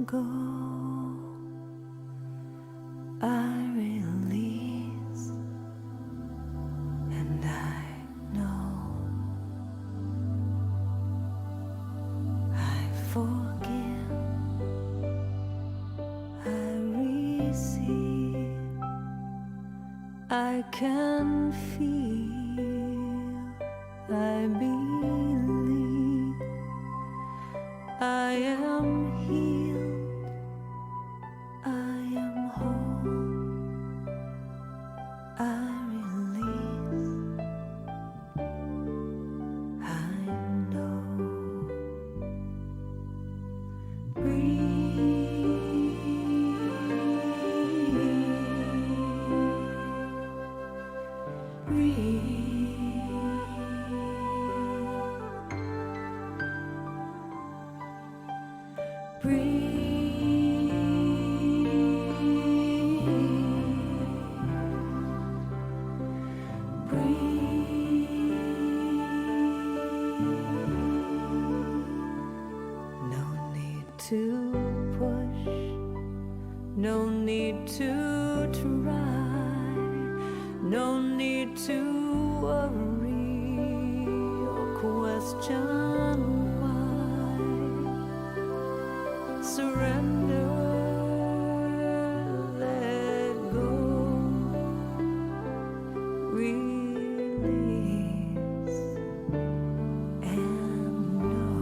go, I release, and I know I forgive, I receive, I can feel, I believe, I am healed, I am whole, I release, I know. To push, no need to try, no need to worry or question why. Surrender, let go, release, and know.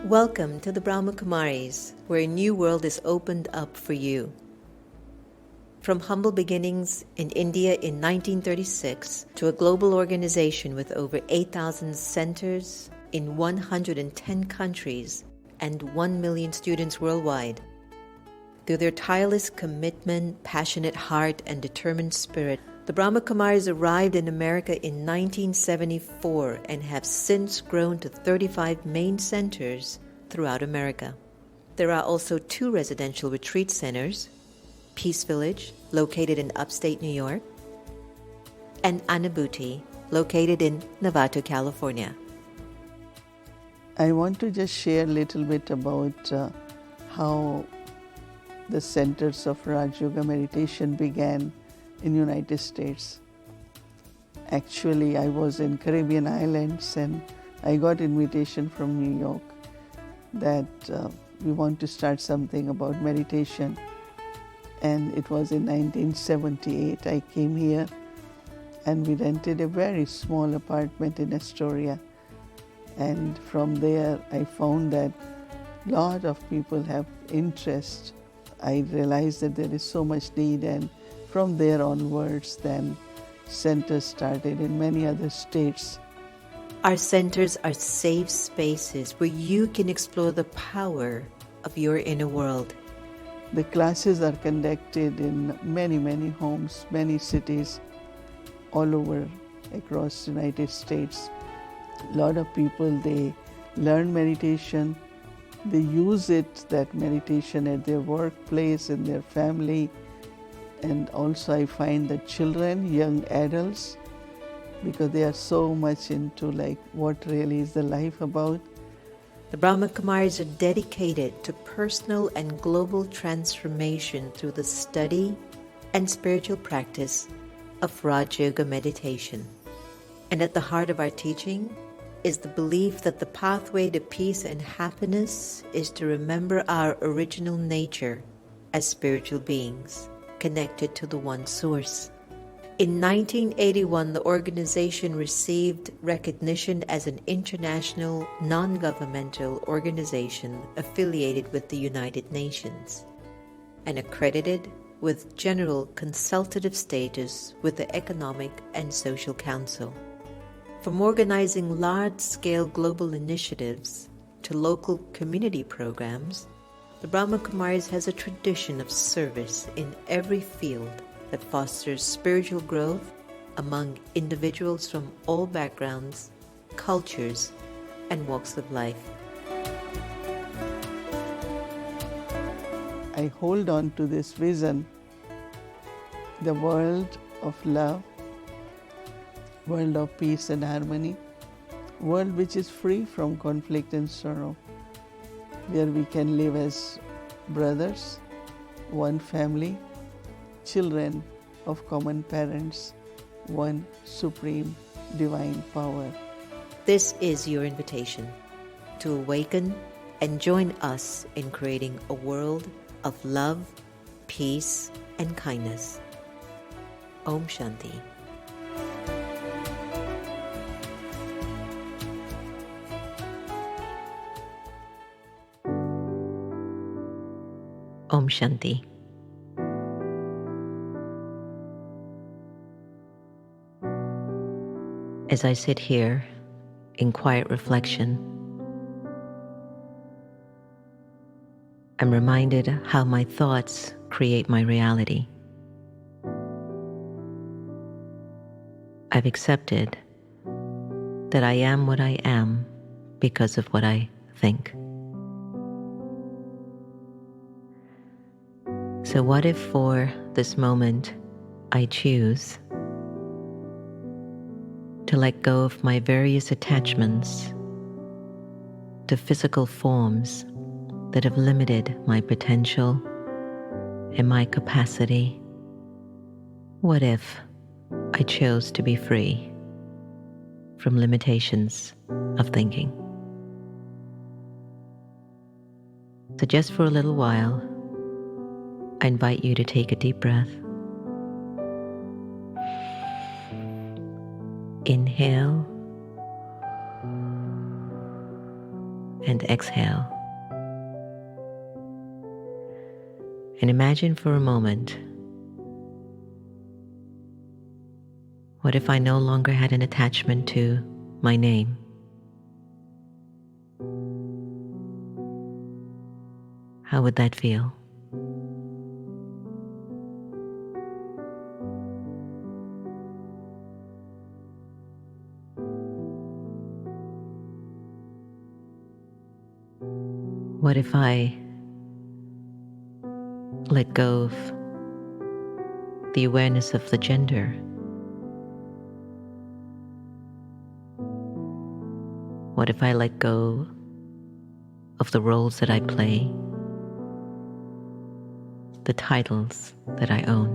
Welcome to the Brahma Kumaris, where a new world is opened up for you. From humble beginnings in India in 1936 to a global organization with over 8,000 centers in 110 countries and 1 million students worldwide. Through their tireless commitment, passionate heart, and determined spirit, the Brahma Kumaris arrived in America in 1974 and have since grown to 35 main centers throughout America. There are also 2 residential retreat centers, Peace Village, located in upstate New York, and Anubhuti, located in Novato, California. I want to just share a little bit about how the centers of Raj Yoga meditation began in United States. Actually, I was in Caribbean islands and I got invitation from New York that we want to start something about meditation. And it was in 1978 I came here and we rented a very small apartment in Astoria. And from there I found that a lot of people have interest. I realized that there is so much need, and from there onwards, then centers started in many other states. Our centers are safe spaces where you can explore the power of your inner world. The classes are conducted in many, many homes, many cities, all over across the United States. A lot of people, they learn meditation, they use that meditation at their workplace, in their family. And also I find that children, young adults, because they are so much into what really is the life about. The Brahma Kumaris are dedicated to personal and global transformation through the study and spiritual practice of Raj Yoga meditation. And at the heart of our teaching is the belief that the pathway to peace and happiness is to remember our original nature as spiritual beings, connected to the one source. In 1981, the organization received recognition as an international non-governmental organization affiliated with the United Nations and accredited with general consultative status with the Economic and Social Council. From organizing large-scale global initiatives to local community programs, the Brahma Kumaris has a tradition of service in every field that fosters spiritual growth among individuals from all backgrounds, cultures, and walks of life. I hold on to this vision, the world of love, world of peace and harmony, world which is free from conflict and sorrow, where we can live as brothers, one family, children of common parents, one supreme divine power. This is your invitation to awaken and join us in creating a world of love, peace, and kindness. Om Shanti. Om Shanti. As I sit here in quiet reflection, I'm reminded how my thoughts create my reality. I've accepted that I am what I am because of what I think. So what if for this moment I choose to let go of my various attachments to physical forms that have limited my potential and my capacity? What if I chose to be free from limitations of thinking? So just for a little while, I invite you to take a deep breath. Inhale and exhale. And imagine for a moment, what if I no longer had an attachment to my name? How would that feel? What if I let go of the awareness of the gender? What if I let go of the roles that I play, the titles that I own?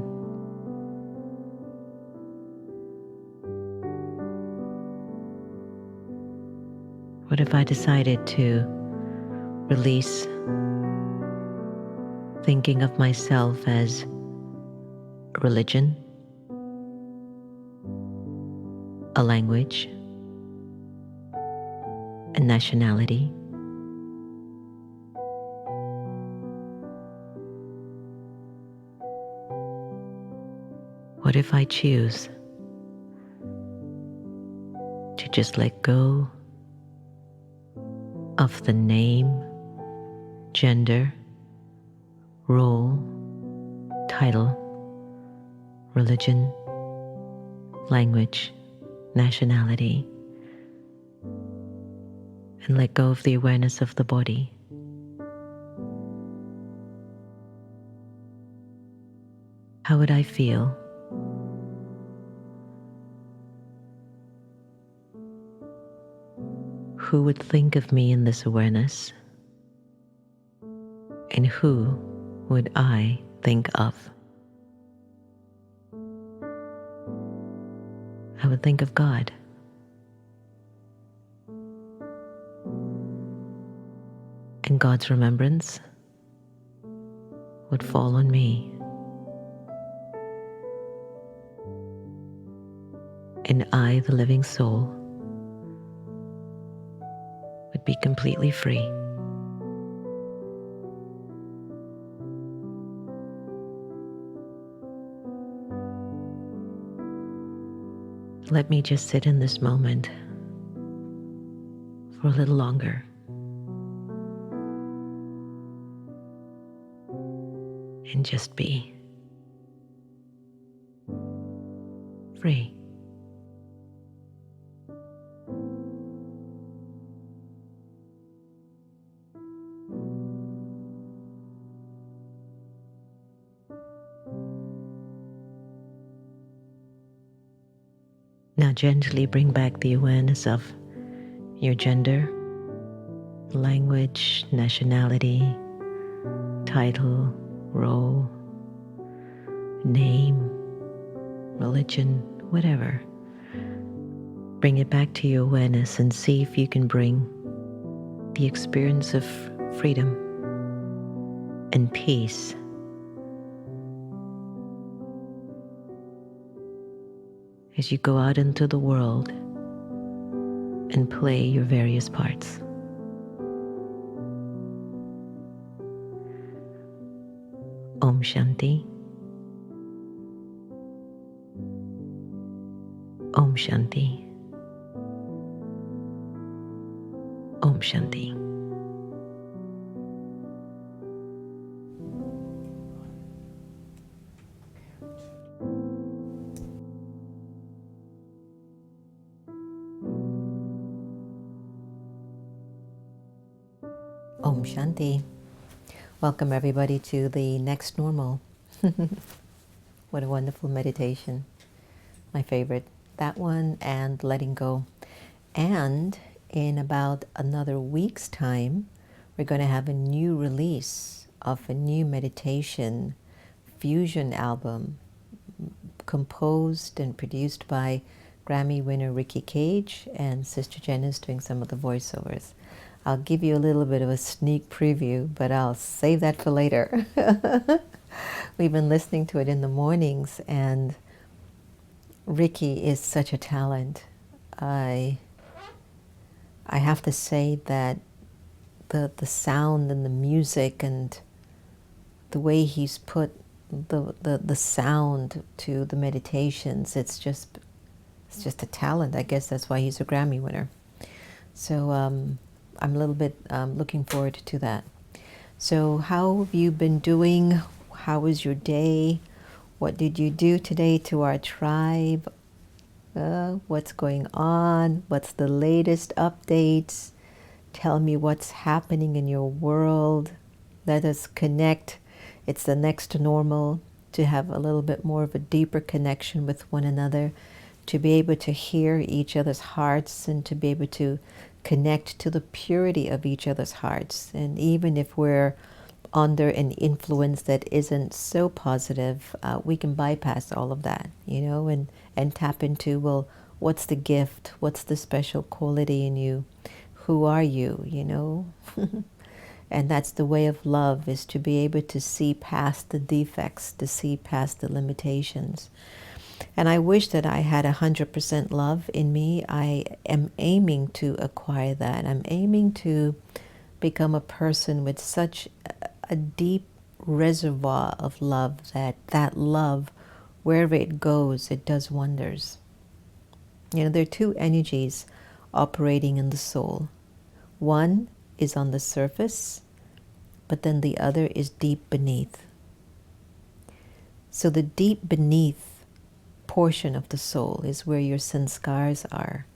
What if I decided to release thinking of myself as a religion, a language, a nationality? What if I choose to just let go of the name, gender, role, title, religion, language, nationality, and let go of the awareness of the body? How would I feel? Who would think of me in this awareness? And who would I think of? I would think of God. And God's remembrance would fall on me. I, the living soul, would be completely free. Let me just sit in this moment for a little longer and just be free. Now gently bring back the awareness of your gender, language, nationality, title, role, name, religion, whatever. Bring it back to your awareness and see if you can bring the experience of freedom and peace as you go out into the world and play your various parts. Om Shanti. Om Shanti. Om Shanti. Om Shanti. Welcome everybody to the next normal. What a wonderful meditation. My favorite. That one and letting go. And in about another week's time, we're going to have a new release of a new meditation fusion album composed and produced by Grammy winner Ricky Cage, and Sister Jenna is doing some of the voiceovers. I'll give you a little bit of a sneak preview, but I'll save that for later. We've been listening to it in the mornings, and Ricky is such a talent. I have to say that the sound and the music and the way he's put the sound to the meditations, it's just a talent. I guess that's why he's a Grammy winner. So I'm a little bit looking forward to that. So how have you been doing? How was your day? What did you do today to our tribe? What's going on? What's the latest updates? Tell me what's happening in your world. Let us connect. It's the next normal, to have a little bit more of a deeper connection with one another, to be able to hear each other's hearts and to be able to connect to the purity of each other's hearts. And even if we're under an influence that isn't so positive, we can bypass all of that, and tap into, well, what's the gift? What's the special quality in you? Who are you, And that's the way of love, is to be able to see past the defects, to see past the limitations. And I wish that I had 100% love in me. I am aiming to acquire that. I'm aiming to become a person with such a deep reservoir of love that love, wherever it goes, it does wonders. There are two energies operating in the soul. One is on the surface, but then the other is deep beneath. So the deep beneath portion of the soul is where your sanskars are.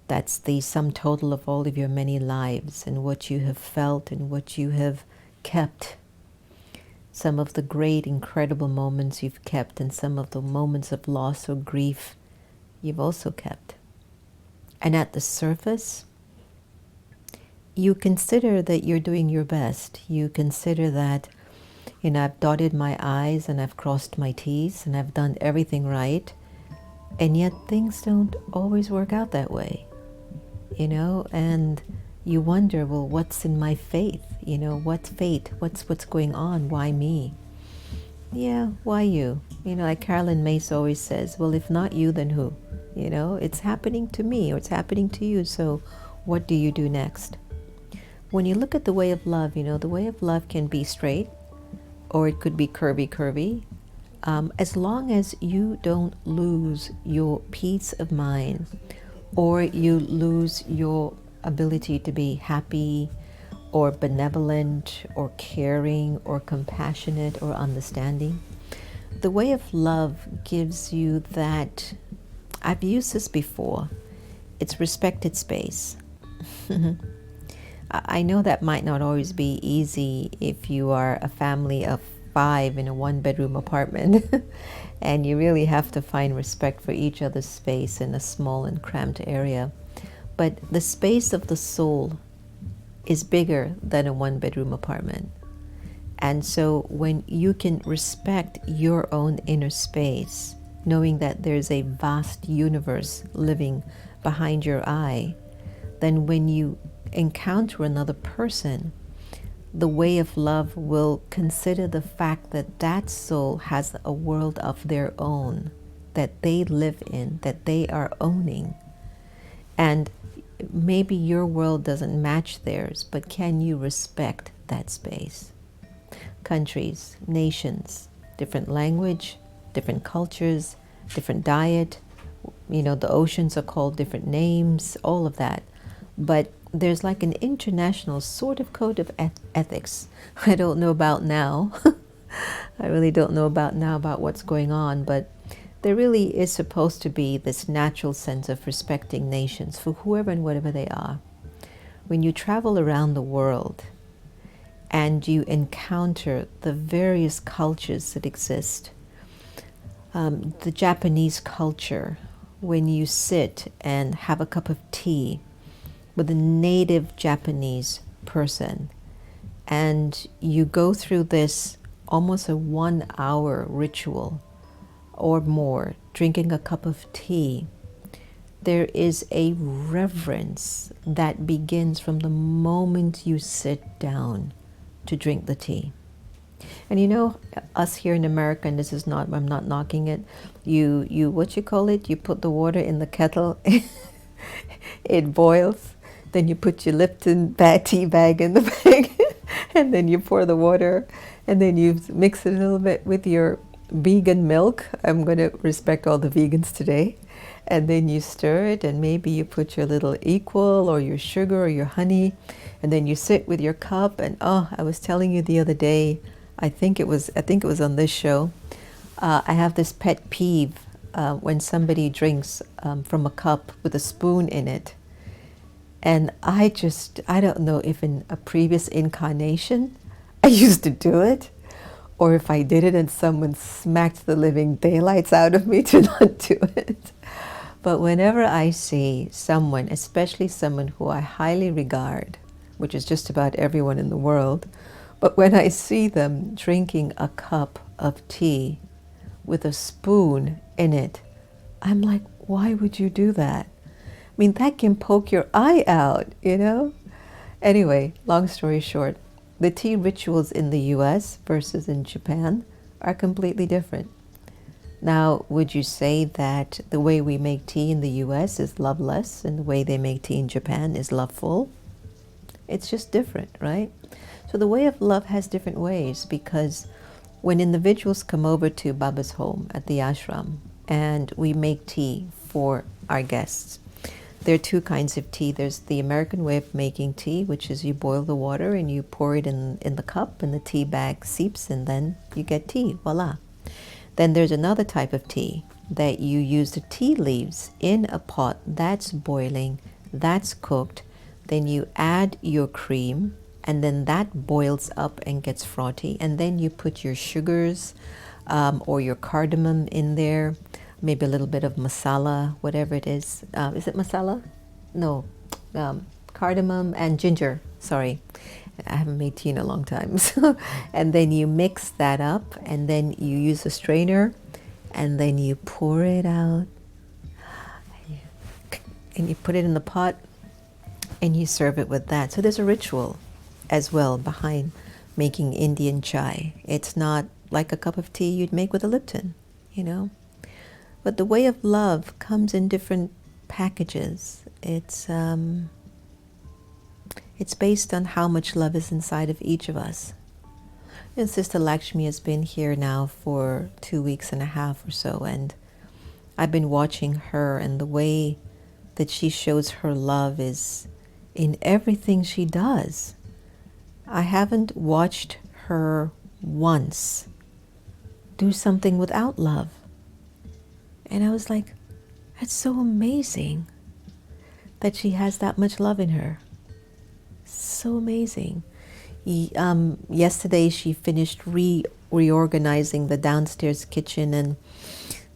That's the sum total of all of your many lives and what you have felt and what you have kept. Some of the great, incredible moments you've kept, and some of the moments of loss or grief you've also kept. And at the surface, you consider that you're doing your best. You consider that, I've dotted my I's and I've crossed my T's and I've done everything right. And yet things don't always work out that way, and you wonder, well, what's in my faith? What's fate? What's going on? Why me? Yeah, why you? Like Carolyn Mace always says, well, if not you, then who? You know, it's happening to me or it's happening to you. So what do you do next? When you look at the way of love, you know, the way of love can be straight or it could be curvy. As long as you don't lose your peace of mind or you lose your ability to be happy or benevolent or caring or compassionate or understanding. The way of love gives you that, I've used this before, it's respected space. I know that might not always be easy if you are a family of 5 in a 1-bedroom apartment and you really have to find respect for each other's space in a small and cramped area. But the space of the soul is bigger than a 1-bedroom apartment. And so when you can respect your own inner space, knowing that there's a vast universe living behind your eye, then when you encounter another person, the way of love will consider the fact that that soul has a world of their own that they live in, that they are owning. And maybe your world doesn't match theirs, but can you respect that space? Countries, nations, different language, different cultures, different diet, you know, the oceans are called different names, all of that. But there's like an international sort of code of ethics. I don't know about now. I really don't know about now about what's going on, but there really is supposed to be this natural sense of respecting nations for whoever and whatever they are. When you travel around the world and you encounter the various cultures that exist, the Japanese culture, when you sit and have a cup of tea with a native Japanese person and you go through this almost a 1-hour ritual or more, drinking a cup of tea, there is a reverence that begins from the moment you sit down to drink the tea. And you know, us here in America, and this is not, I'm not knocking it, you what you call it, you put the water in the kettle, it boils, then you put your Lipton tea bag in the bag, and then you pour the water, and then you mix it a little bit with your vegan milk. I'm going to respect all the vegans today. And then you stir it, and maybe you put your little equal or your sugar or your honey, and then you sit with your cup. And oh, I was telling you the other day, I think it was on this show, I have this pet peeve when somebody drinks from a cup with a spoon in it. And I don't know if in a previous incarnation I used to do it, or if I did it and someone smacked the living daylights out of me to not do it. But whenever I see someone, especially someone who I highly regard, which is just about everyone in the world, but when I see them drinking a cup of tea with a spoon in it, I'm like, why would you do that? I mean, that can poke your eye out, you know? Anyway, long story short, the tea rituals in the US versus in Japan are completely different. Now, would you say that the way we make tea in the US is loveless and the way they make tea in Japan is loveful? It's just different, right? So the way of love has different ways, because when individuals come over to Baba's home at the ashram and we make tea for our guests, there are 2 kinds of tea. There's the American way of making tea, which is you boil the water and you pour it in the cup and the tea bag seeps and then you get tea, voila. Then there's another type of tea that you use the tea leaves in a pot that's boiling, that's cooked, then you add your cream and then that boils up and gets frothy, and then you put your sugars or your cardamom in there, maybe a little bit of masala, whatever it is. Is it masala? No, cardamom and ginger, sorry. I haven't made tea in a long time. And then you mix that up, and then you use a strainer, and then you pour it out, and you put it in the pot, and you serve it with that. So there's a ritual as well behind making Indian chai. It's not like a cup of tea you'd make with a Lipton, you know. But the way of love comes in different packages. It's based on how much love is inside of each of us. And Sister Lakshmi has been here now for 2 weeks and a half or so, and I've been watching her, and the way that she shows her love is in everything she does. I haven't watched her once do something without love. And I was like, that's so amazing that she has that much love in her. So amazing. Yesterday she finished reorganizing the downstairs kitchen, and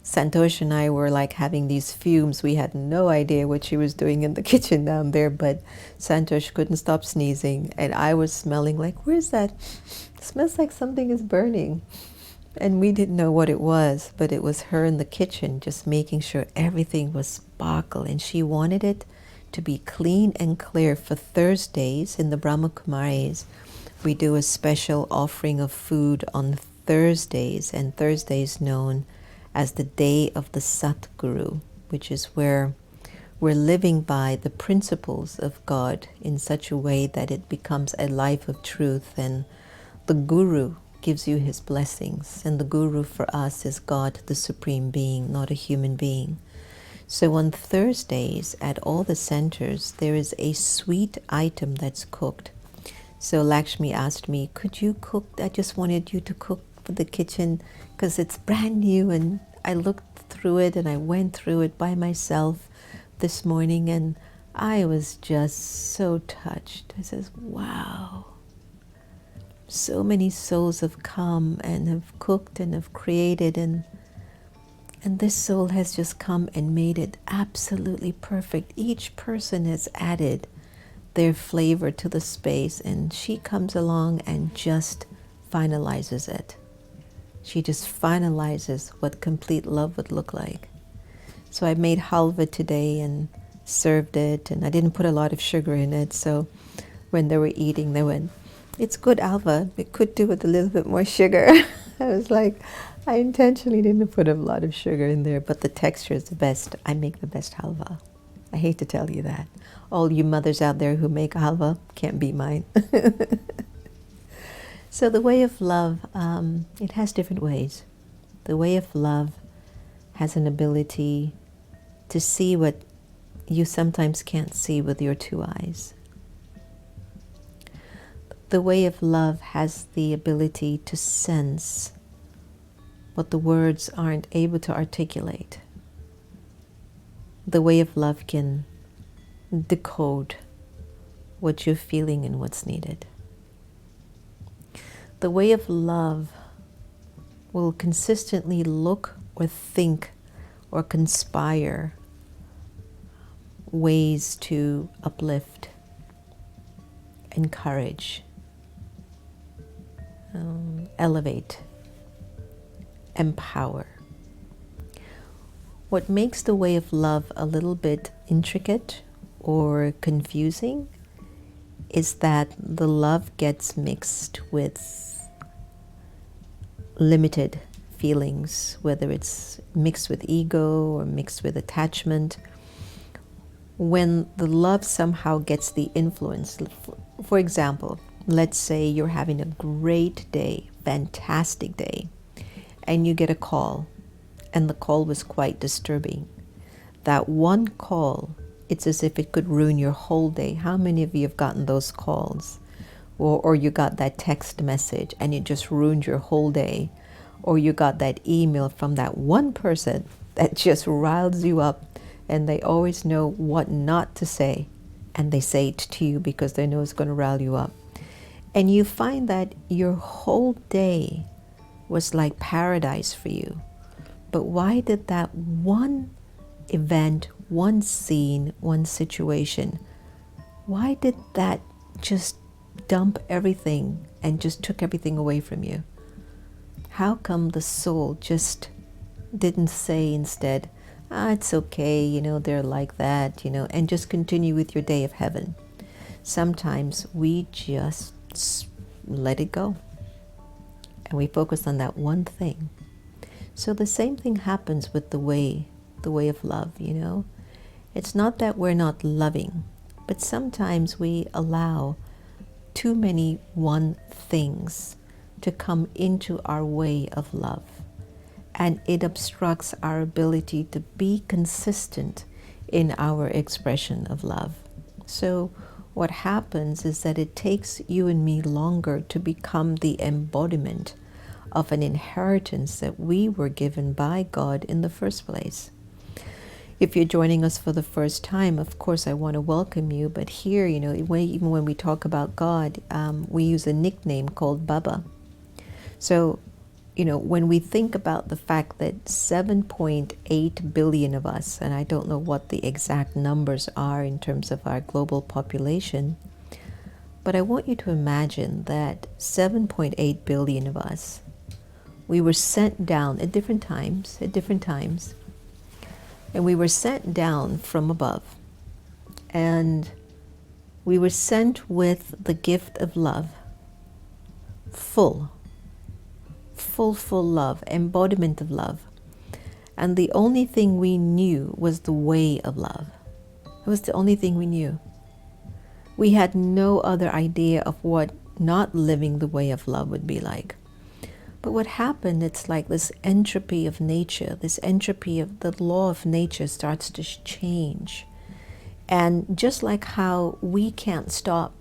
Santosh and I were like having these fumes. We had no idea what she was doing in the kitchen down there, but Santosh couldn't stop sneezing, and I was smelling like, where's that? It smells like something is burning. And we didn't know what it was, but it was her in the kitchen just making sure everything was sparkle, and she wanted it to be clean and clear. For Thursdays in the Brahma Kumaris, we do a special offering of food on Thursdays, and Thursdays known as the day of the Satguru, which is where we're living by the principles of God in such a way that it becomes a life of truth, and the Guru gives you his blessings, and the Guru for us is God, the Supreme Being, not a human being. So on Thursdays at all the centers, there is a sweet item that's cooked. So Lakshmi asked me, could you cook? I just wanted you to cook for the kitchen because it's brand new. And I looked through it, and I went through it by myself this morning, and I was just so touched. I says, wow. So many souls have come and have cooked and have created, and this soul has just come and made it absolutely perfect. Each person has added their flavor to the space, and she comes along and just finalizes it. She just finalizes what complete love would look like. So I made halva today and served it, and I didn't put a lot of sugar in it, so when they were eating, they went, it's good halva, it could do with a little bit more sugar. I was like, I intentionally didn't put a lot of sugar in there, but the texture is the best. I make the best halva. I hate to tell you that. All you mothers out there who make halva can't beat mine. So the way of love, it has different ways. The way of love has an ability to see what you sometimes can't see with your two eyes. The way of love has the ability to sense what the words aren't able to articulate. The way of love can decode what you're feeling and what's needed. The way of love will consistently look or think or conspire ways to uplift, encourage, elevate, empower. What makes the way of love a little bit intricate or confusing is that the love gets mixed with limited feelings, whether it's mixed with ego or mixed with attachment. When the love somehow gets the influence, for example, let's say you're having a great day, fantastic day, and you get a call, and the call was quite disturbing. That one call, it's as if it could ruin your whole day. How many of you have gotten those calls? Or you got that text message and it just ruined your whole day? Or you got that email from that one person that just riles you up, and they always know what not to say, and they say it to you because they know it's going to rile you up. And you find that your whole day was like paradise for you. But why did that one event, one scene, one situation, why did that just dump everything and just took everything away from you? How come the soul just didn't say instead, it's okay, they're like that, and just continue with your day of heaven? Sometimes we just let it go, and we focus on that one thing. So the same thing happens with the way of love, you know. It's not that we're not loving, but sometimes we allow too many one things to come into our way of love, and it obstructs our ability to be consistent in our expression of love. So what happens is that it takes you and me longer to become the embodiment of an inheritance that we were given by God in the first place. If you're joining us for the first time, of course, I want to welcome you. But here, you know, even when we talk about God, we use a nickname called Baba. So, you know, when we think about the fact that 7.8 billion of us, and I don't know what the exact numbers are in terms of our global population, but I want you to imagine that 7.8 billion of us, we were sent down at different times, and we were sent down from above. And we were sent with the gift of love, full love, embodiment of love. And the only thing we knew was the way of love. It was the only thing we knew. We had no other idea of what not living the way of love would be like. But what happened, it's like this entropy of nature, this entropy of the law of nature starts to change. And just like how we can't stop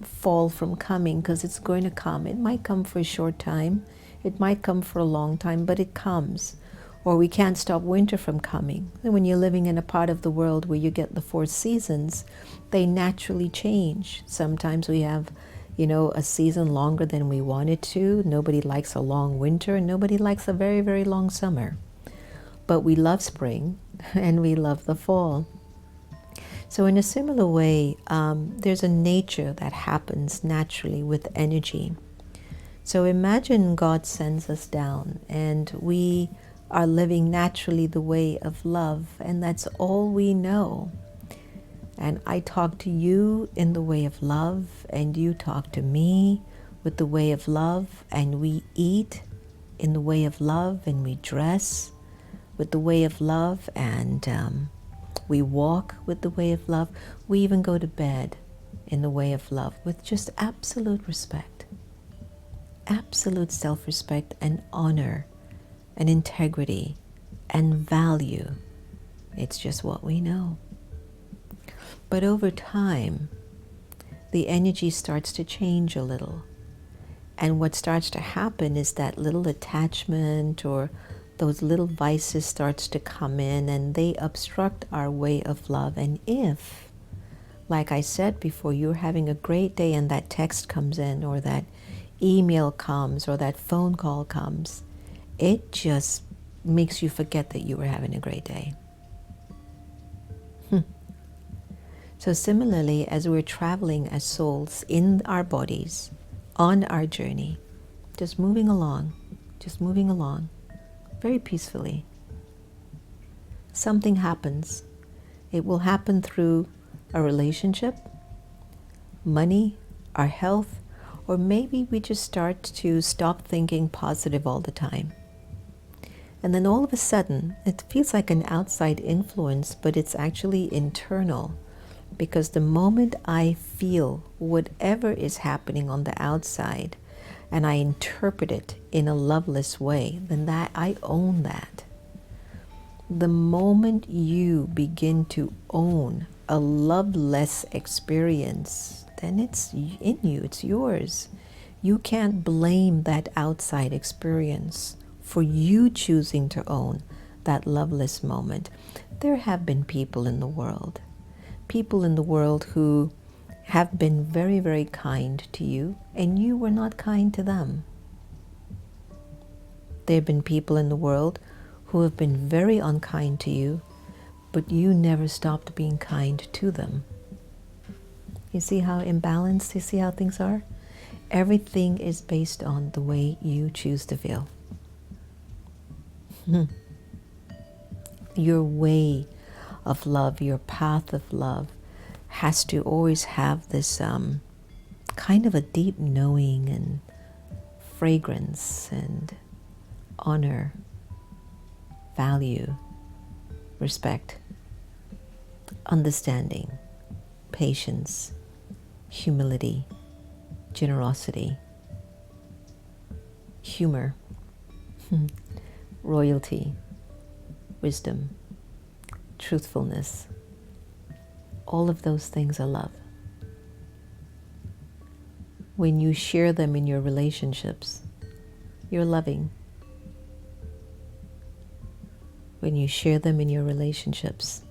fall from coming, because it's going to come. It might come for a short time. It might come for a long time, but it comes. Or we can't stop winter from coming. And when you're living in a part of the world where you get the 4 seasons, they naturally change. Sometimes we have, you know, a season longer than we wanted to. Nobody likes a long winter, and nobody likes a very, very long summer. But we love spring, and we love the fall. So in a similar way, there's a nature that happens naturally with energy. So imagine God sends us down, and we are living naturally the way of love, and that's all we know. And I talk to you in the way of love, and you talk to me with the way of love, and we eat in the way of love, and we dress with the way of love, and we walk with the way of love. We even go to bed in the way of love with just absolute respect, absolute self-respect and honor and integrity and value. It's just what we know. But over time, the energy starts to change a little. And what starts to happen is that little attachment or those little vices starts to come in, and they obstruct our way of love. And if, like I said before, you're having a great day and that text comes in, or that email comes, or that phone call comes, it just makes you forget that you were having a great day. So similarly, as we're traveling as souls in our bodies, on our journey, just moving along, very peacefully, something happens. It will happen through a relationship, money, our health, or maybe we just start to stop thinking positive all the time. And then all of a sudden, it feels like an outside influence, but it's actually internal. Because the moment I feel whatever is happening on the outside, and I interpret it in a loveless way, then that I own that. The moment you begin to own a loveless experience, then it's in you, it's yours. You can't blame that outside experience for you choosing to own that loveless moment. There have been people in the world who have been very, very kind to you, and you were not kind to them. There have been people in the world who have been very unkind to you, but you never stopped being kind to them. You see how imbalanced, you see how things are? Everything is based on the way you choose to feel. Your way of love, your path of love, has to always have this kind of a deep knowing and fragrance and honor value, respect, understanding, patience, humility, generosity, humor, royalty, wisdom, truthfulness. All of those things are love. When you share them in your relationships, you're loving. When you share them in your relationships,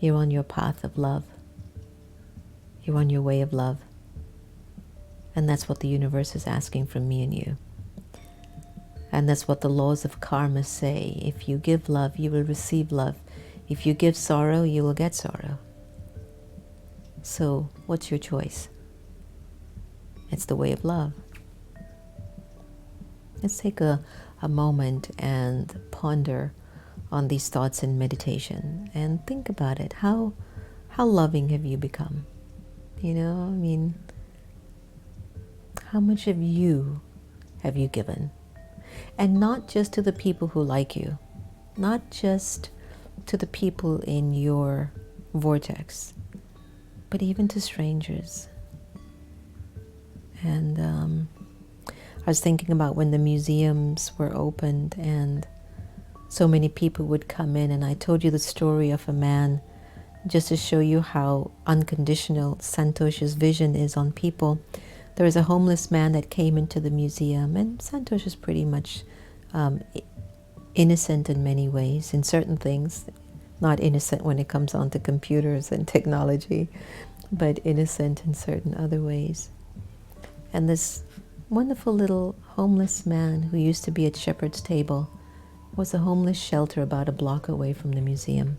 you're on your path of love. You're on your way of love. And that's what the universe is asking from me and you. And that's what the laws of karma say. If you give love, you will receive love. If you give sorrow, you will get sorrow. So, what's your choice? It's the way of love. Let's take a moment and ponder on these thoughts in meditation and think about it. How loving have you become? You know, I mean, how much of you have you given? And not just to the people who like you, not just to the people in your vortex, but even to strangers. And I was thinking about when the museums were opened and so many people would come in, and I told you the story of a man just to show you how unconditional Santosha's vision is on people. There was a homeless man that came into the museum, and Santosh is pretty much innocent in many ways, in certain things. Not innocent when it comes on to computers and technology, but innocent in certain other ways. And this wonderful little homeless man who used to be at Shepherd's Table was a homeless shelter about a block away from the museum.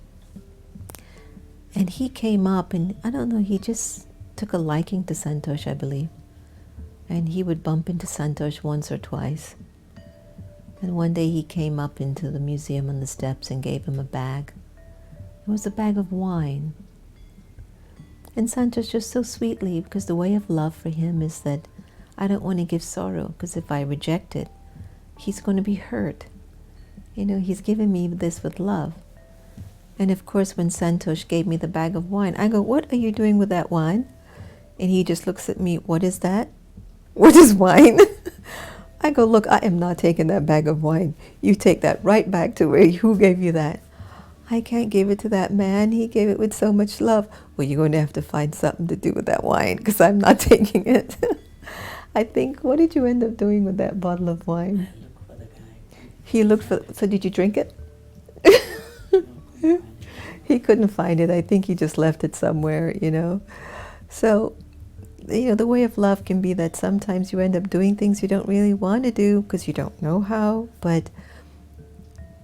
And he came up and, I don't know, he just took a liking to Santosh, I believe. And he would bump into Santosh once or twice. And one day he came up into the museum on the steps and gave him a bag. It was a bag of wine. And Santosh just so sweetly, because the way of love for him is that I don't want to give sorrow, because if I reject it, he's going to be hurt. You know, he's given me this with love. And of course, when Santosh gave me the bag of wine, I go, "What are you doing with that wine?" And he just looks at me, "What is that? What is wine?" I go, "Look, I am not taking that bag of wine. You take that right back to who gave you that?" "I can't give it to that man. He gave it with so much love." "Well, you're going to have to find something to do with that wine, because I'm not taking it." I think, what did you end up doing with that bottle of wine? I looked for the guy. He looked for, so did you drink it? He couldn't find it. I think he just left it somewhere, you know. So, you know, the way of love can be that sometimes you end up doing things you don't really want to do because you don't know how. But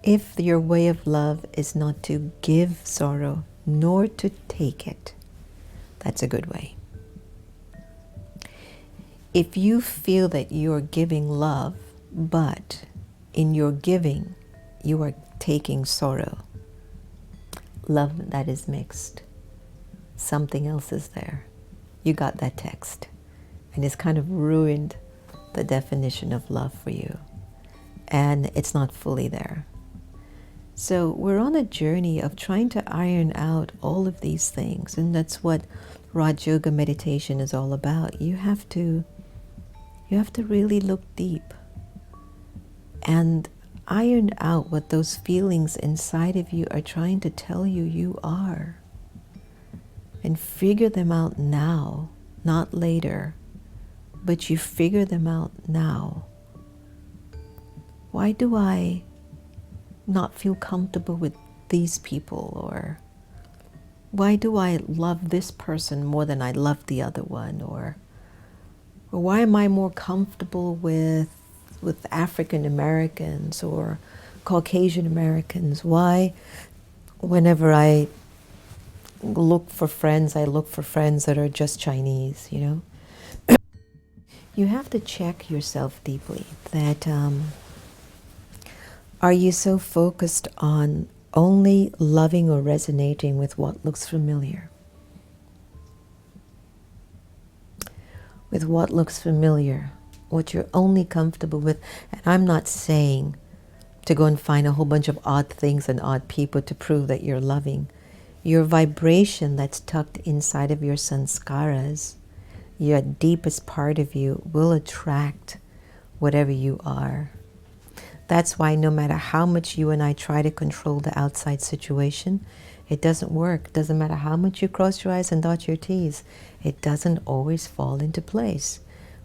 if your way of love is not to give sorrow, nor to take it, that's a good way. If you feel that you're giving love, but in your giving, you are taking sorrow, love that is mixed, something else is there. You got that text, and it's kind of ruined the definition of love for you, and it's not fully there. So we're on a journey of trying to iron out all of these things, and that's what Raj Yoga meditation is all about. You have to really look deep and iron out what those feelings inside of you are trying to tell you you are. And figure them out now, not later, but you figure them out now. Why do I not feel comfortable with these people? Or why do I love this person more than I love the other one? Or why am I more comfortable with African Americans or Caucasian Americans? Why, whenever I look for friends, I look for friends that are just Chinese, you know? You have to check yourself deeply that are you so focused on only loving or resonating with what looks familiar? With what looks familiar, what you're only comfortable with. And I'm not saying to go and find a whole bunch of odd things and odd people to prove that you're loving. Your vibration that's tucked inside of your sanskaras, your deepest part of you, will attract whatever you are. That's why no matter how much you and I try to control the outside situation, it doesn't work. Doesn't matter how much you cross your I's and dot your T's, it doesn't always fall into place,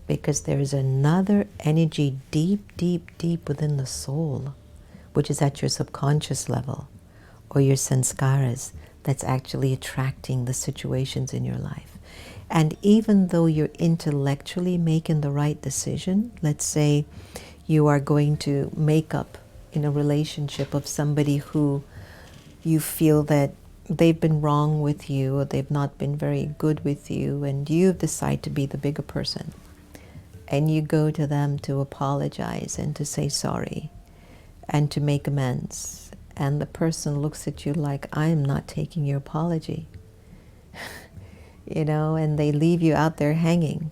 because there is another energy deep, deep, deep within the soul, which is at your subconscious level, or your sanskaras, that's actually attracting the situations in your life. And even though you're intellectually making the right decision, let's say you are going to make up in a relationship of somebody who you feel that they've been wrong with you, or they've not been very good with you, and you decide to be the bigger person. And you go to them to apologize and to say sorry and to make amends. And the person looks at you like, I am not taking your apology. And they leave you out there hanging,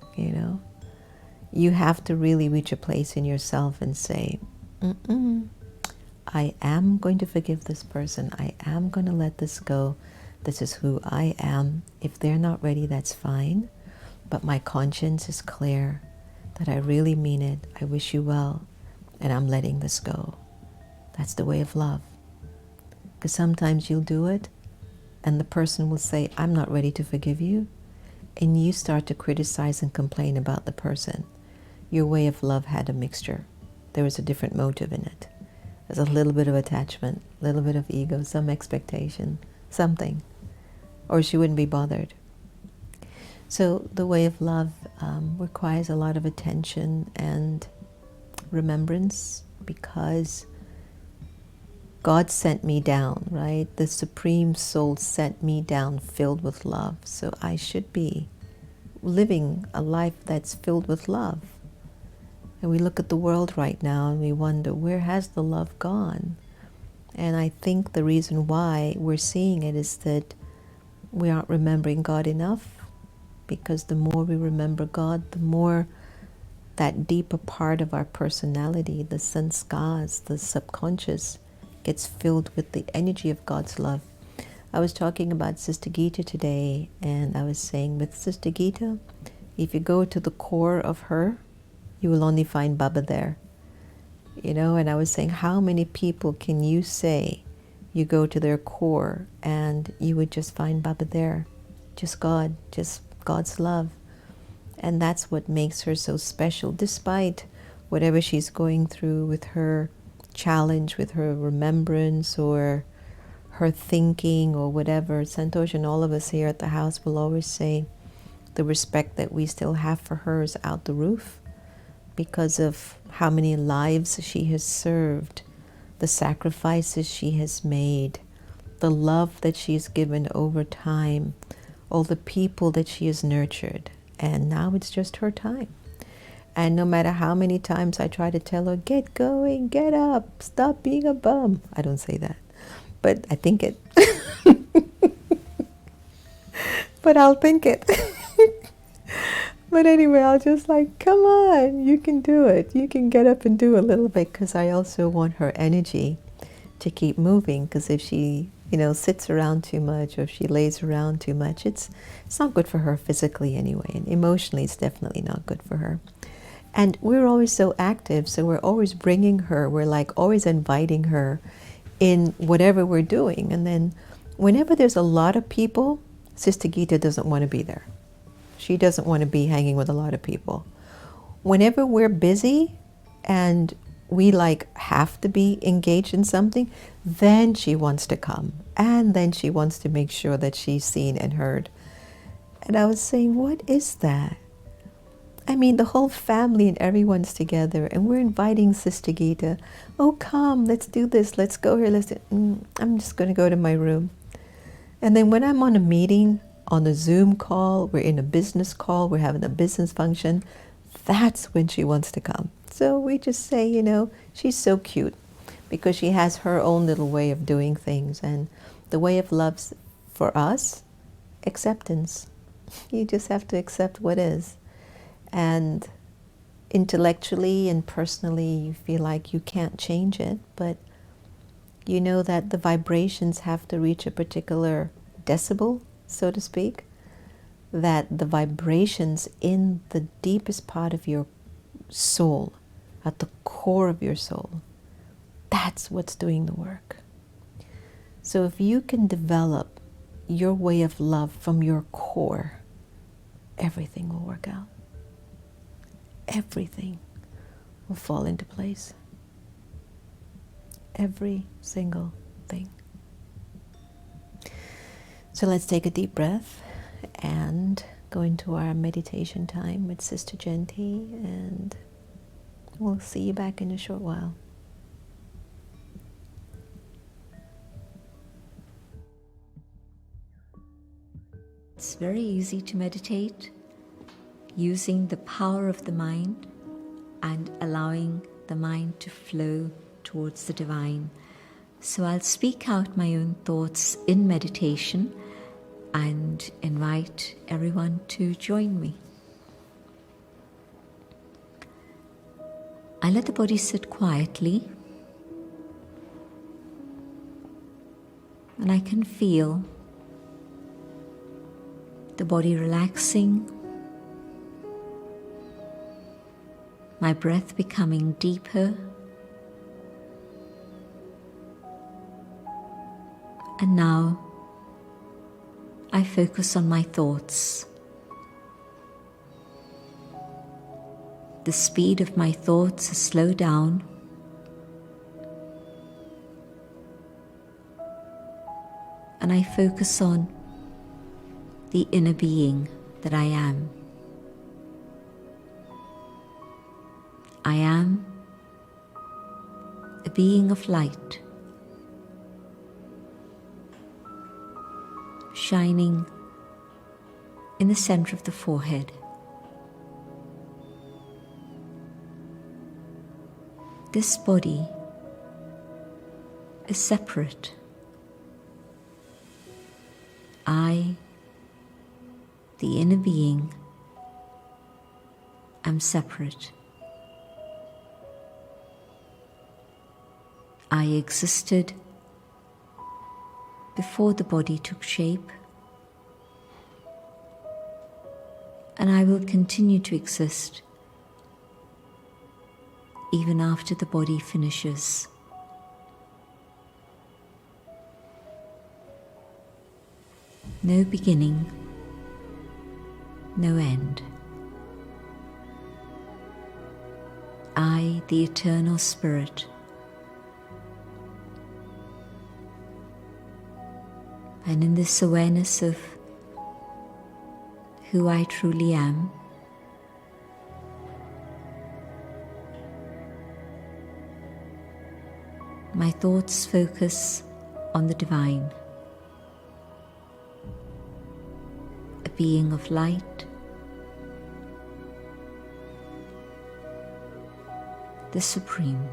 You have to really reach a place in yourself and say, I am going to forgive this person. I am going to let this go. This is who I am. If they're not ready, that's fine. But my conscience is clear that I really mean it. I wish you well, and I'm letting this go. That's the way of love. Because sometimes you'll do it, and the person will say, I'm not ready to forgive you. And you start to criticize and complain about the person. Your way of love had a mixture. There was a different motive in it. There's a little bit of attachment, a little bit of ego, some expectation, something. Or she wouldn't be bothered. So the way of love requires a lot of attention and remembrance, because God sent me down, right? The Supreme Soul sent me down filled with love. So I should be living a life that's filled with love. And we look at the world right now and we wonder, where has the love gone? And I think the reason why we're seeing it is that we aren't remembering God enough. Because the more we remember God, the more that deeper part of our personality, the sanskars, the subconscious, gets filled with the energy of God's love. I was talking about Sister Gita today, and I was saying with Sister Gita, if you go to the core of her, you will only find Baba there. And I was saying, how many people can you say you go to their core and you would just find Baba there? Just God, just God's love. And that's what makes her so special, despite whatever she's going through with her challenge, with her remembrance or her thinking or whatever. Santosh and all of us here at the house will always say the respect that we still have for her is out the roof, because of how many lives she has served, the sacrifices she has made, the love that she's given over time, all the people that she has nurtured. And now it's just her time. And no matter how many times I try to tell her, get going, get up, stop being a bum. I don't say that, but I think it. But I'll think it. But anyway, I'll just like, come on, you can do it. You can get up and do a little bit, because I also want her energy to keep moving. Because if she, sits around too much, or if she lays around too much, it's not good for her physically anyway. And emotionally, it's definitely not good for her. And we're always so active, so we're always bringing her. We're like always inviting her in whatever we're doing. And then whenever there's a lot of people, Sister Gita doesn't want to be there. She doesn't want to be hanging with a lot of people. Whenever we're busy and we have to be engaged in something, then she wants to come. And then she wants to make sure that she's seen and heard. And I was saying, what is that? I mean, the whole family and everyone's together, and we're inviting Sister Gita. Oh, come, let's do this. Let's go here. I'm just going to go to my room. And then when I'm on a meeting, on a Zoom call, we're in a business call, we're having a business function, that's when she wants to come. So we just say, she's so cute, because she has her own little way of doing things. And the way of love for us, acceptance. You just have to accept what is. And intellectually and personally you feel like you can't change it, but you know that the vibrations have to reach a particular decibel, so to speak, that the vibrations in the deepest part of your soul, at the core of your soul, that's what's doing the work. So if you can develop your way of love from your core, everything will work out. Everything will fall into place. Every single thing. So let's take a deep breath and go into our meditation time with Sister Genty, and we'll see you back in a short while. It's very easy to meditate using the power of the mind and allowing the mind to flow towards the divine. So I'll speak out my own thoughts in meditation and invite everyone to join me. I let the body sit quietly, and I can feel the body relaxing, my breath becoming deeper, and now I focus on my thoughts. The speed of my thoughts has slowed down, and I focus on the inner being that I am. I am a being of light, shining in the center of the forehead. This body is separate. I, the inner being, am separate. I existed before the body took shape, and I will continue to exist even after the body finishes. No beginning, no end. I, the eternal spirit, and in this awareness of who I truly am, my thoughts focus on the divine, a being of light, the Supreme.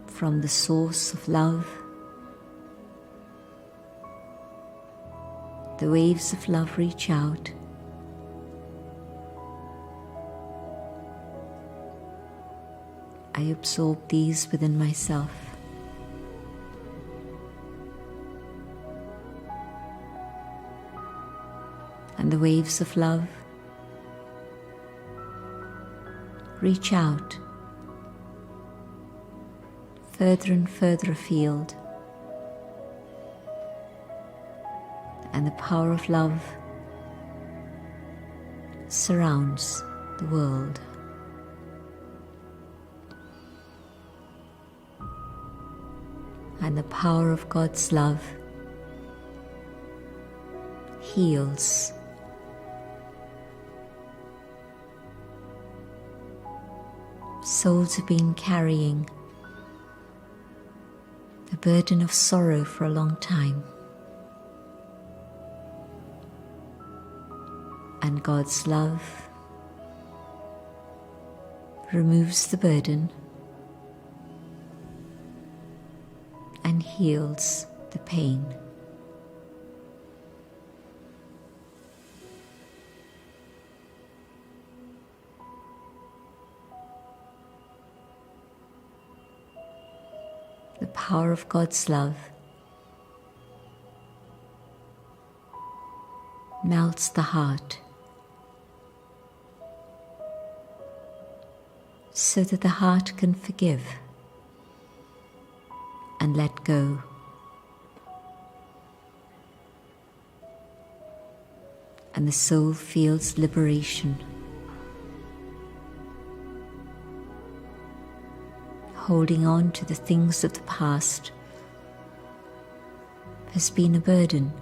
From the source of love, the waves of love reach out, I absorb these within myself. And the waves of love reach out further and further afield, and the power of love surrounds the world. And the power of God's love heals. Souls have been carrying the burden of sorrow for a long time, and God's love removes the burden and heals the pain. power of God's love melts the heart so that the heart can forgive and let go. And the soul feels liberation. Holding on to the things of the past has been a burden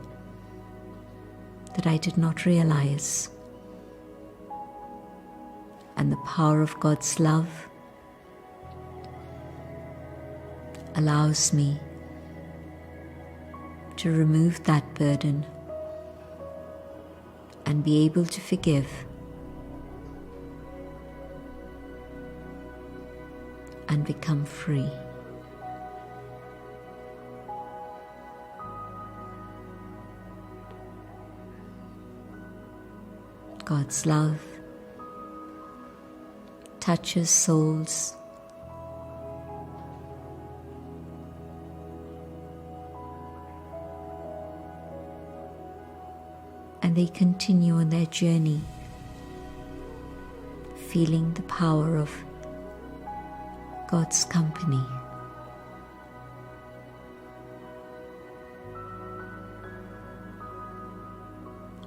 that I did not realize. And the power of God's love allows me to remove that burden and be able to forgive and become free. God's love touches souls and they continue on their journey, feeling the power of God's company.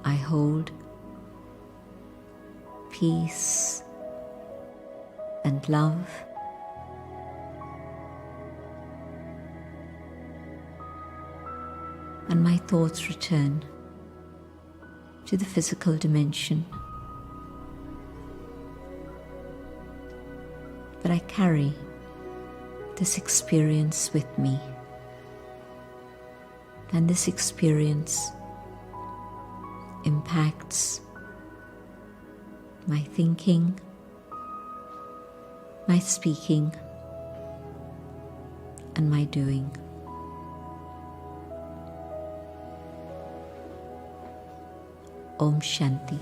I hold peace and love and my thoughts return to the physical dimension. But I carry this experience with me, and this experience impacts my thinking, my speaking, and my doing. Om Shanti.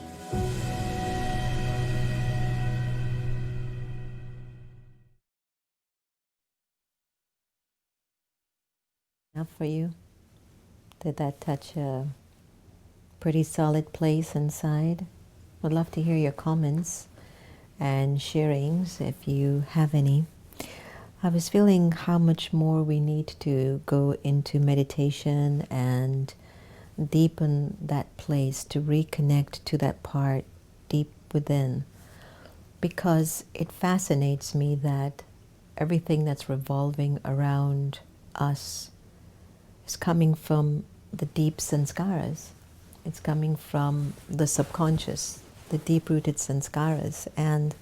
Enough for you? Did that touch a pretty solid place inside? Would love to hear your comments and sharings if you have any. I was feeling how much more we need to go into meditation and deepen that place, to reconnect to that part deep within, because it fascinates me that everything that's revolving around us is coming from the deep sanskaras. It's coming from the subconscious, the deep-rooted sanskaras, and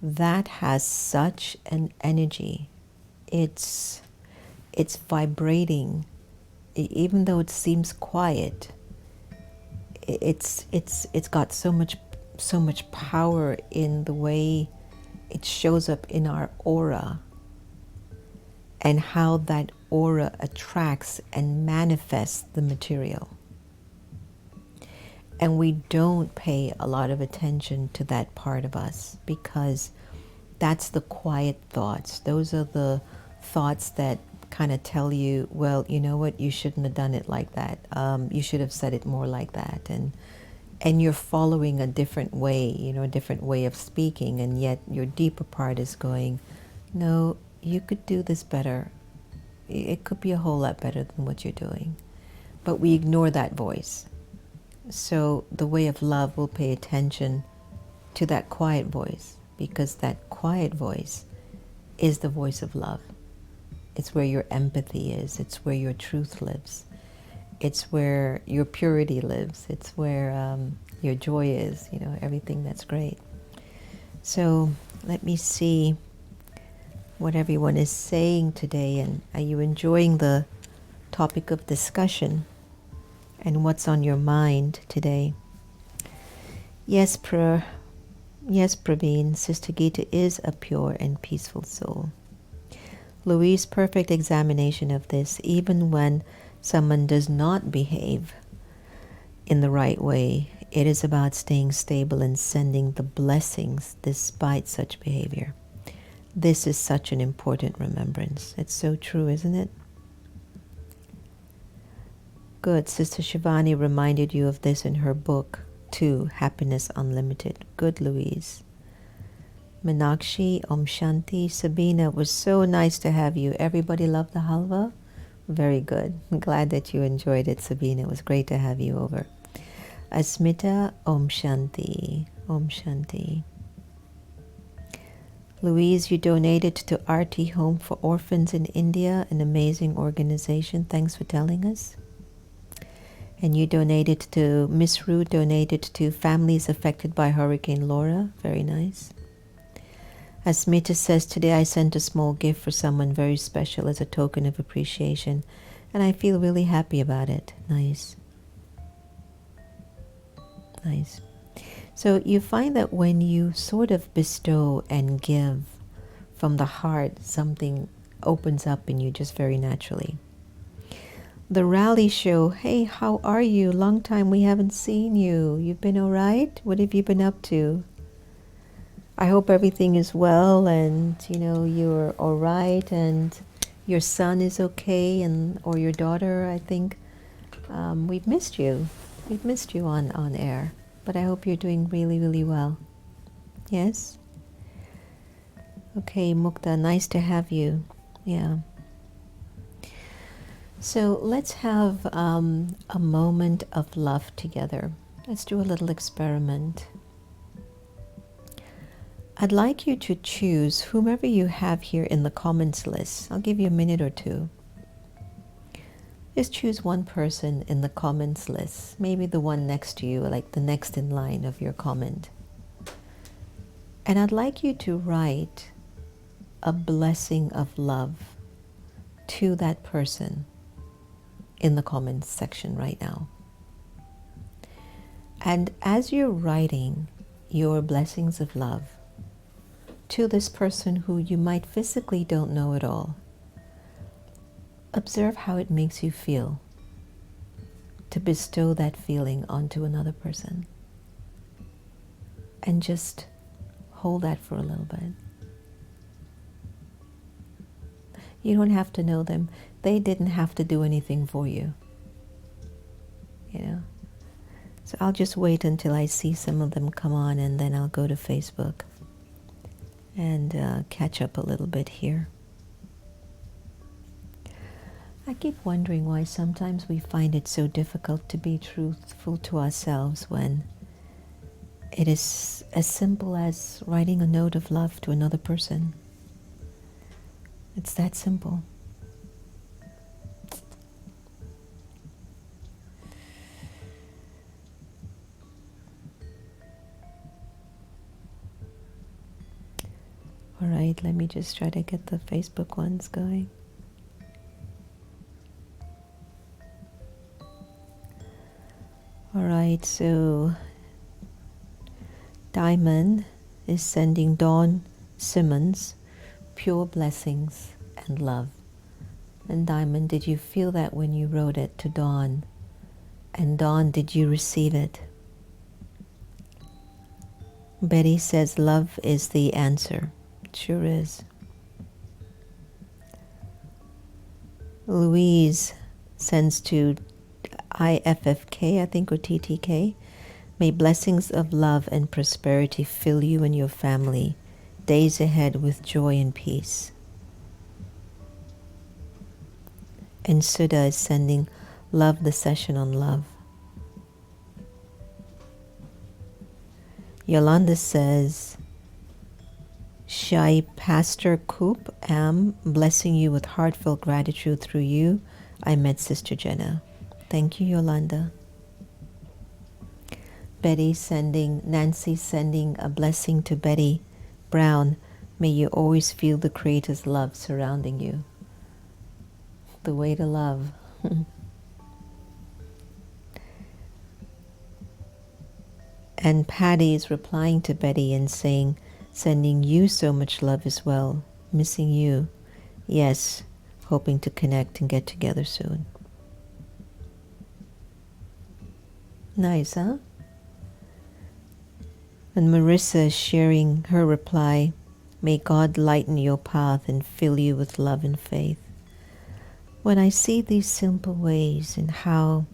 that has such an energy. It's vibrating. Even though it seems quiet, it's got so much power in the way it shows up in our aura, and how that aura attracts and manifests the material. And we don't pay a lot of attention to that part of us, because that's the quiet thoughts. Those are the thoughts that kind of tell you, well, you know what, you shouldn't have done it like that. You should have said it more like that. And you're following a different way, a different way of speaking, and yet your deeper part is going, no, you could do this better. It could be a whole lot better than what you're doing. But we ignore that voice. So the way of love will pay attention to that quiet voice, because that quiet voice is the voice of love. It's where your empathy is. It's where your truth lives. It's where your purity lives. It's where your joy is, everything that's great. So let me see what everyone is saying today, and are you enjoying the topic of discussion and what's on your mind today? Yes, Praveen, Sister Gita is a pure and peaceful soul. Louise, perfect examination of this. Even when someone does not behave in the right way, it is about staying stable and sending the blessings despite such behavior. This is such an important remembrance. It's so true, isn't it? Good. Sister Shivani reminded you of this in her book, too, Happiness Unlimited. Good, Louise. Meenakshi, Om Shanti. Sabina, it was so nice to have you. Everybody loved the halwa? Very good. I'm glad that you enjoyed it, Sabina. It was great to have you over. Asmita, Om Shanti. Om Shanti. Louise, you donated to RT Home for Orphans in India, an amazing organization. Thanks for telling us. And you donated to, Miss Rue donated to families affected by Hurricane Laura. Very nice. Asmita says, today I sent a small gift for someone very special as a token of appreciation, and I feel really happy about it. Nice. Nice. So you find that when you sort of bestow and give from the heart, something opens up in you just very naturally. The rally show, hey, how are you? Long time we haven't seen you. You've been all right? What have you been up to? I hope everything is well and, you're all right and your son is okay and or your daughter, I think. We've missed you. We've missed you on air. But I hope you're doing really, really well. Yes? Okay, Mukta, nice to have you. Yeah. So let's have a moment of love together. Let's do a little experiment. I'd like you to choose whomever you have here in the comments list. I'll give you a minute or two. Just choose one person in the comments list, maybe the one next to you, like the next in line of your comment. And I'd like you to write a blessing of love to that person in the comments section right now. And as you're writing your blessings of love to this person who you might physically don't know at all, observe how it makes you feel to bestow that feeling onto another person. And just hold that for a little bit. You don't have to know them. They didn't have to do anything for you. So I'll just wait until I see some of them come on, and then I'll go to Facebook and catch up a little bit here. I keep wondering why sometimes we find it so difficult to be truthful to ourselves when it is as simple as writing a note of love to another person. It's that simple. All right, let me just try to get the Facebook ones going. All right, so Diamond is sending Dawn Simmons pure blessings and love. And Diamond, did you feel that when you wrote it to Dawn? And Dawn, did you receive it? Betty says love is the answer. It sure is. Louise sends to IFFK, I think, or TTK. May blessings of love and prosperity fill you and your family. Days ahead with joy and peace. And Sudha is sending love, the session on love. Yolanda says, Shai Pastor Coop am blessing you with heartfelt gratitude through you. I met Sister Jenna. Thank you, Yolanda. Nancy sending a blessing to Betty Brown. May you always feel the Creator's love surrounding you. The way to love. And Patty is replying to Betty and saying, sending you so much love as well. Missing you. Yes, hoping to connect and get together soon. Nice, huh? And Marissa is sharing her reply. May God lighten your path and fill you with love and faith. When I see these simple ways in how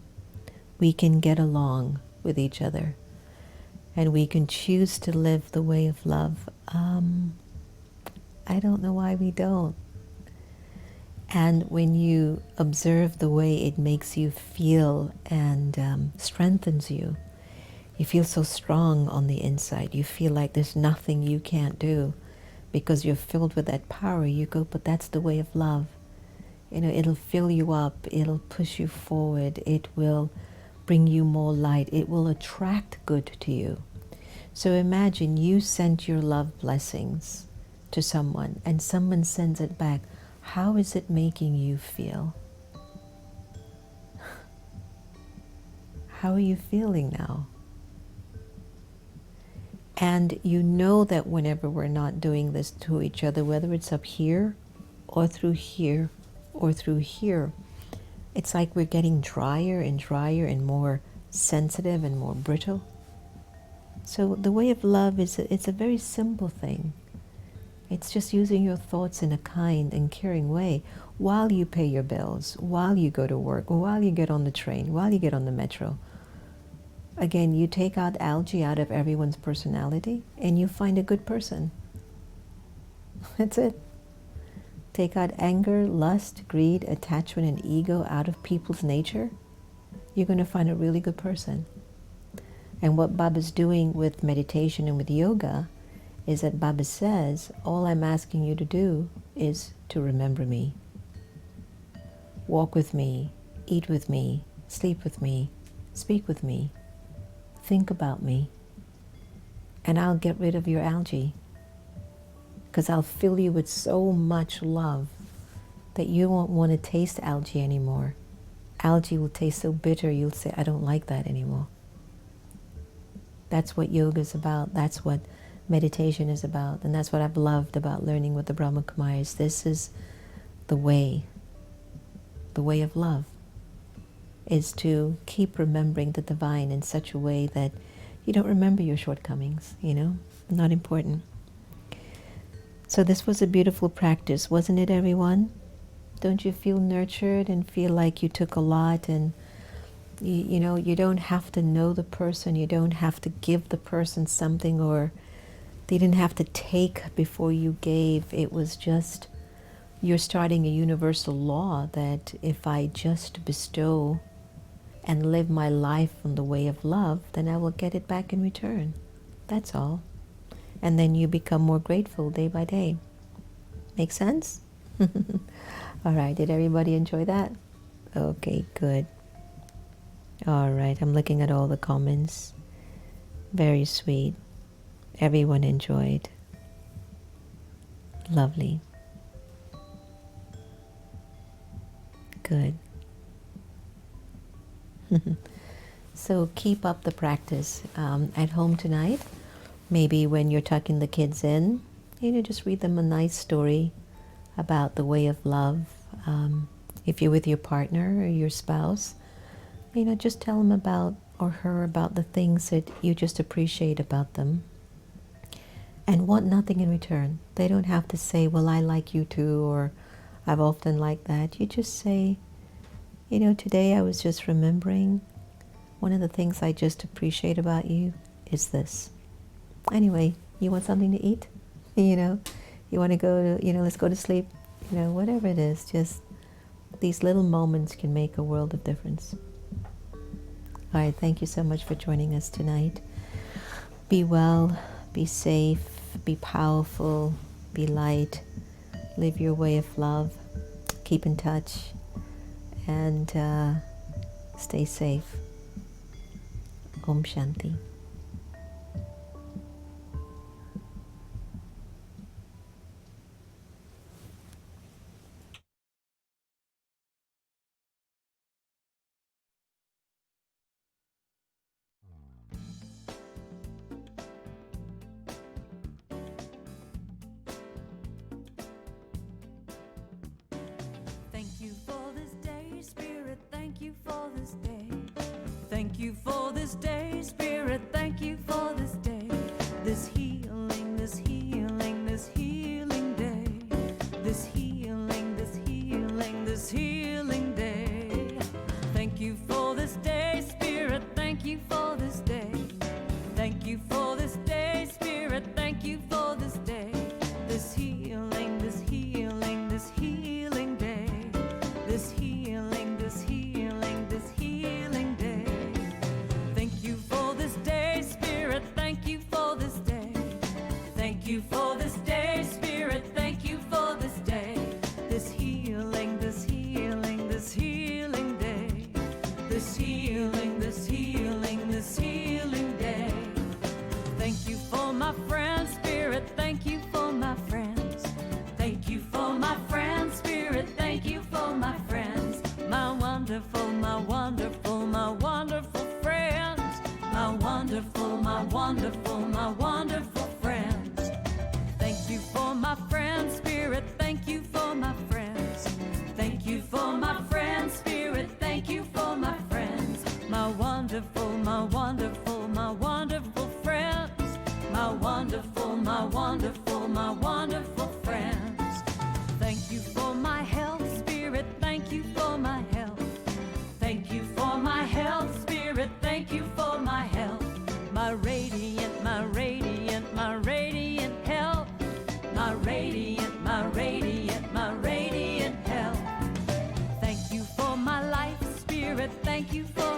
we can get along with each other and we can choose to live the way of love, I don't know why we don't. And when you observe the way it makes you feel and strengthens you, you feel so strong on the inside. You feel like there's nothing you can't do because you're filled with that power. You go, but that's the way of love. You know, it'll fill you up. It'll push you forward. It will bring you more light. It will attract good to you. So imagine you sent your love blessings to someone and someone sends it back. How is it making you feel? How are you feeling now? And you know that whenever we're not doing this to each other, whether it's up here or through here or through here, it's like we're getting drier and drier and more sensitive and more brittle. So the way of love it's a very simple thing. It's just using your thoughts in a kind and caring way while you pay your bills, while you go to work, while you get on the train, while you get on the metro. Again, you take out algae out of everyone's personality and you find a good person. That's it. Take out anger, lust, greed, attachment, and ego out of people's nature. You're going to find a really good person. And what Baba's doing with meditation and with yoga is that Baba says, all I'm asking you to do is to remember me. Walk with me, eat with me, sleep with me, speak with me. Think about me, and I'll get rid of your algae because I'll fill you with so much love that you won't want to taste algae anymore. Algae will taste so bitter, you'll say, I don't like that anymore. That's what yoga is about. That's what meditation is about. And that's what I've loved about learning with the Brahma Kumaris. This is the way of love. Is to keep remembering the divine in such a way that you don't remember your shortcomings, you know, not important. So this was a beautiful practice, wasn't it, everyone? Don't you feel nurtured and feel like you took a lot and, you know, you don't have to know the person, you don't have to give the person something, or they didn't have to take before you gave. It was just, you're starting a universal law that if I just bestow and live my life on the way of love, then I will get it back in return. That's all. And then you become more grateful day by day. Make sense? All right, did everybody enjoy that? Okay, good. All right, I'm looking at all the comments. Very sweet. Everyone enjoyed. Lovely. Good. So keep up the practice at home tonight. Maybe when you're tucking the kids in, you know, just read them a nice story about the way of love. If you're with your partner or your spouse, you know, just tell them about, or her, about the things that you just appreciate about them and want nothing in return. They don't have to say, well, I like you too, or I've often liked that. You just say, you know, today I was just remembering one of the things I just appreciate about you is this. Anyway, you want something to eat? You know, you want to go to, you know, let's go to sleep. You know, whatever it is, just these little moments can make a world of difference. All right, thank you so much for joining us tonight. Be well, be safe, be powerful, be light, live your way of love, keep in touch, and stay safe. Om Shanti. Thank you for this day, Spirit. Thank you for this day. Thank you for this day, Spirit. wonderful, my wonderful, my wonderful friends. My wonderful, my wonderful, my wonderful friends. Thank you for my friends, Spirit, thank you for my friends. Thank you for my friends, Spirit, thank you for my friends. My wonderful, my wonderful, my wonderful friends. My wonderful, my wonderful, my wonderful friends. Thank you for my health, Spirit, thank you for my health. Thank you for my health, Spirit, thank you for my health. My radiant, my radiant, my radiant health. My radiant, my radiant, my radiant health. Thank you for my life, Spirit, thank you for